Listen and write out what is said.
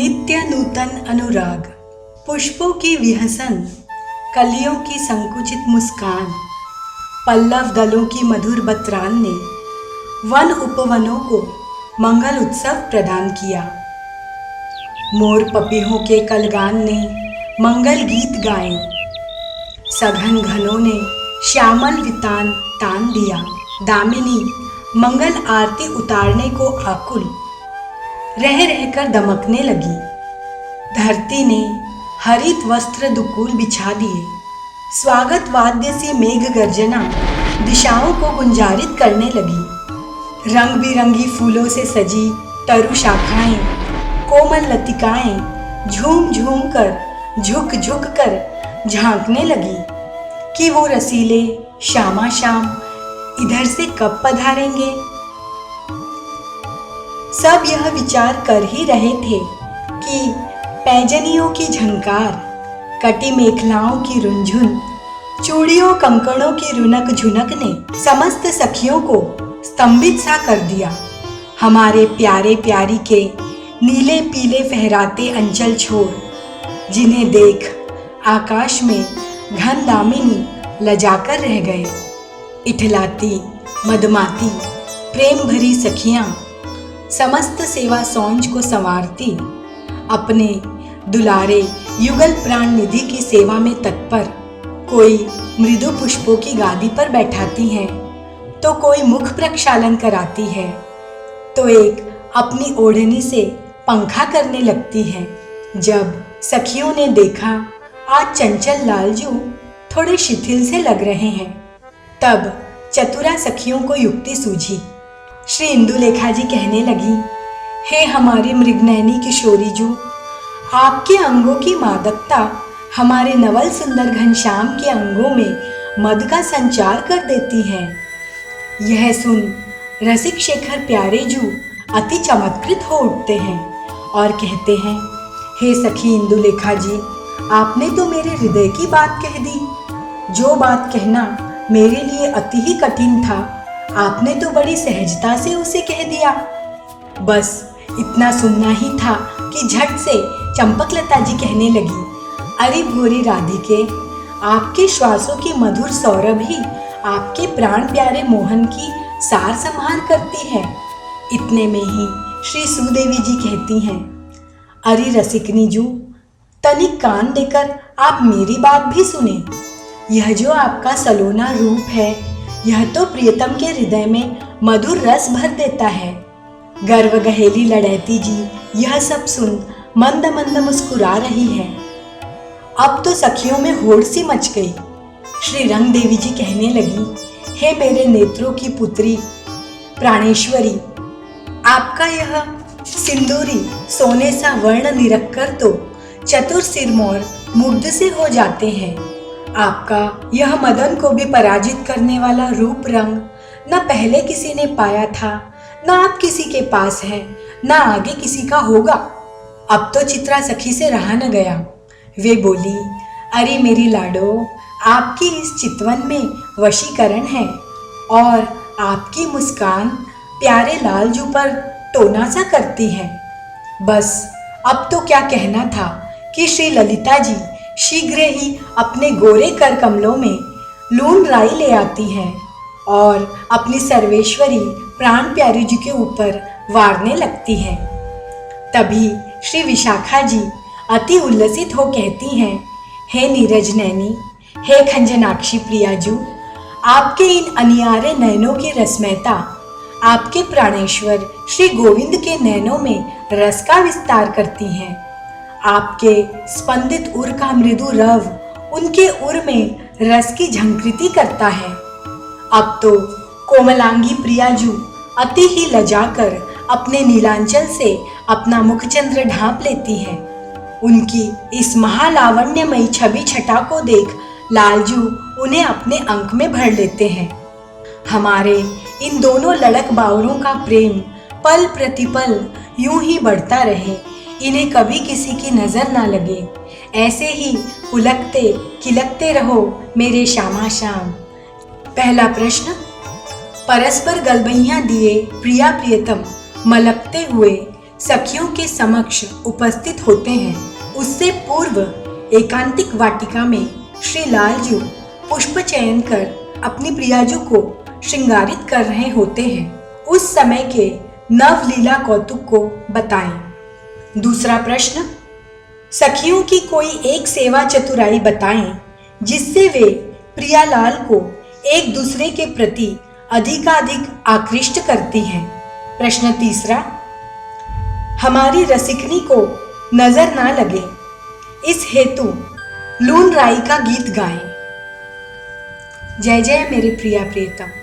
नित्य नूतन अनुराग, पुष्पों की विहसन, कलियों की संकुचित मुस्कान, पल्लव दलों की मधुर बत्रान ने वन उपवनों को मंगल उत्सव प्रदान किया। मोर पपीहों के कलगान ने मंगल गीत गाए, सघन घनों ने श्यामल वितान तान दिया। दामिनी मंगल आरती उतारने को आकुल रह रहकर दमकने लगी। धरती ने हरित वस्त्र दुकूल बिछा दिए। स्वागत वाद्य सी मेघ गर्जना दिशाओं को गुंजारित करने लगी। रंग बिरंगी फूलों से सजी तरु शाखाएं, कोमल लतिकाएं झूम झूम कर, झुक झुक कर झांकने लगी कि वो रसीले श्यामा श्याम इधर से कब पधारेंगे। सब यह विचार कर ही रहे थे कि पैजनियों की झंकार, कटी मेखलाओं की रुंझुन, चूड़ियों कंकड़ों की रुनक झुनक ने समस्त सखियों को स्तंभित सा कर दिया। हमारे प्यारे प्यारी के नीले पीले फहराते अंचल छोर, जिन्हें देख आकाश में घन दामिनी लजाकर रह गए। इठलाती मदमाती प्रेम भरी सखियां समस्त सेवा सौंज को संवारती अपने दुलारे युगल प्राण निधि की सेवा में तत्पर। कोई मृदु पुष्पों की गादी पर बैठाती है, तो कोई मुख प्रक्षालन कराती है, तो एक अपनी ओढ़नी से पंखा करने लगती है। जब सखियों ने देखा आज चंचल लालजू थोड़े शिथिल से लग रहे हैं, तब चतुरा सखियों को युक्ति सूझी। श्री इंदुलेखा जी कहने लगी, हे हमारे मृगनयनी किशोरीजू, आपके अंगों की मादकता हमारे नवल सुंदर घनश्याम के अंगों में मद का संचार कर देती है। यह सुन रसिक शेखर प्यारे जू अति चमत्कृत हो उठते हैं और कहते हैं, हे सखी इंदुलेखा जी, आपने तो मेरे हृदय की बात कह दी। जो बात कहना मेरे लिए अति ही कठिन था, आपने तो बड़ी सहजता से उसे कह दिया। बस इतना सुनना ही था कि झट से चंपकलता जी कहने लगी, अरे भोरी राधिके, आपके श्वासों की मधुर सौरभ ही आपके प्राण प्यारे मोहन की सार संहार करती है। इतने में ही श्री सुदेवी जी कहती हैं, अरे रसिकनी जू, तनिक कान देकर आप मेरी बात भी सुने। यह जो आपका सलोना रूप है, यह तो प्रियतम के हृदय में मधुर रस भर देता है। गर्व गहेली लड़ैती जी यह सब सुन मंद मंद मुस्कुरा रही है। अब तो सखियों में होड़ सी मच गई। श्री रंग देवी जी कहने लगी, हे मेरे नेत्रों की पुत्री प्राणेश्वरी, आपका यह सिंदूरी सोने सा वर्ण निरखकर तो चतुर सिरमौर मुग्ध से हो जाते हैं। आपका यह मदन को भी पराजित करने वाला रूप रंग न पहले किसी ने पाया था, न आप किसी के पास है, न आगे किसी का होगा। अब तो चित्रा सखी से रहा न गया। वे बोली, अरे मेरी लाडो, आपकी इस चितवन में वशीकरण है और आपकी मुस्कान प्यारे लालजू पर टोना सा करती है। बस अब तो क्या कहना था कि श्री ललिता जी शीघ्र ही अपने गोरे कर कमलों में लून राई ले आती हैं और अपनी सर्वेश्वरी प्राण प्यारी जी के ऊपर वारने लगती हैं। तभी श्री विशाखा जी अति उल्लसित हो कहती हैं, हे नीरज नैनी, हे खंजनाक्षी प्रियाजू, आपके इन अनियारे नयनों की रसमयता आपके प्राणेश्वर श्री गोविंद के नयनों में रस का विस्तार करती हैं। आपके स्पंदित उर का मृदु रव उनके उर में रस की झंकृति करता है। अब तो कोमलांगी प्रियाजू अति ही लजाकर अपने नीलांचल से अपना मुखचंद्र ढांप लेती है। उनकी इस महालावण्यमयी छवि छटा को देख लालजू उन्हें अपने अंक में भर लेते हैं। हमारे इन दोनों लड़क बावरों का प्रेम पल प्रतिपल यूं ही बढ़ता रहे, इन्हें कभी किसी की नजर ना लगे। ऐसे ही उलकते खिलकते रहो मेरे श्यामा श्याम। पहला प्रश्न, परस्पर गलबैयां दिए प्रिया प्रियतम मलकते हुए सखियों के समक्ष उपस्थित होते हैं, उससे पूर्व एकांतिक वाटिका में श्री लालजू पुष्प चयन कर अपनी प्रियाजू को श्रृंगारित कर रहे होते हैं। उस समय के नवलीला कौतुक को बताएं। दूसरा प्रश्न, सखियों की कोई एक सेवा चतुराई बताएं जिससे वे प्रियालाल को एक दूसरे के प्रति अधिकाधिक आकृष्ट करती हैं। प्रश्न तीसरा, हमारी रसिकनी को नजर ना लगे इस हेतु लून राई का गीत गाएं। जय जय मेरे प्रिया प्रियतम।